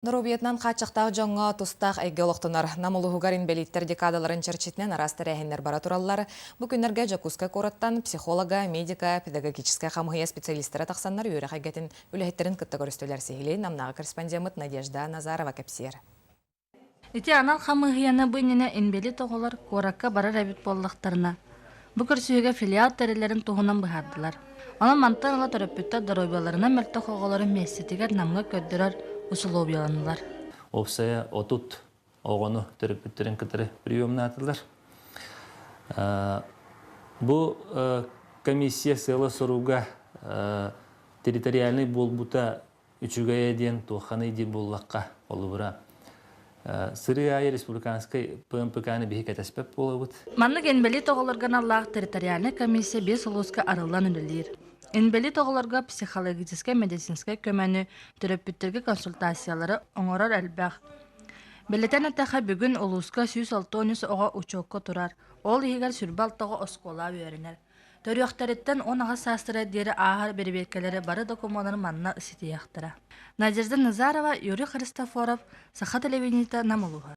Нұрубиетнан қачықтағы жоңға тұстақ әйге олықтынар. Намылығугарин бәлиттер декадаларын чарчетінен арасты рәхендер бара тураллар. Бүкіндерге жакуска кораттан психолога, медика, педагогическая қамғыя специалистері тақсанлар үйері қайгетін үләйеттерін күтті көрістілер сейілей. Намнаға корреспондент Надежда Назарова кәпсер. Ити анал қамғияны бұйнені энбели тоғылар коракка барар әбіт боллақтарына. Бұ көрсүйеге филиал тәрелерін туғынан бұхардылар. Оның мантан ала төрөппіттер доройбаларына мәрті қоғалары мәсетігер намға көддірар ұсылобияланылар. Опсая отут оғыны төрөппіттерін кітірі приемна атылар. Бұл комиссия сылы соруға территориальный болбута үчүгая ден туқаны ди боллаққа олыбыра. Сырыайы республиканской ПМПК-ны бейік әтәспәп болабыд. Манны генбели тоғылырған Аллах территориальный комиссия бес ұлысқа арылан үлілер. Энбели тоғылырға психологическая медицинская көмәні төрөппүттерге консультациялары оңорар әлбәқ. Белетен әтәқі бүгін ұлысқа 160 оға учокко тұрар. Ол егер сүрбалтығы оскола өрінер. Төріяқтареттен онаға састыра дері ағар бербекелері бары документары манна ысыты яқтыра. Надежда Назарова, Юрий Христофоров, Саха телевидениеті Намылуға.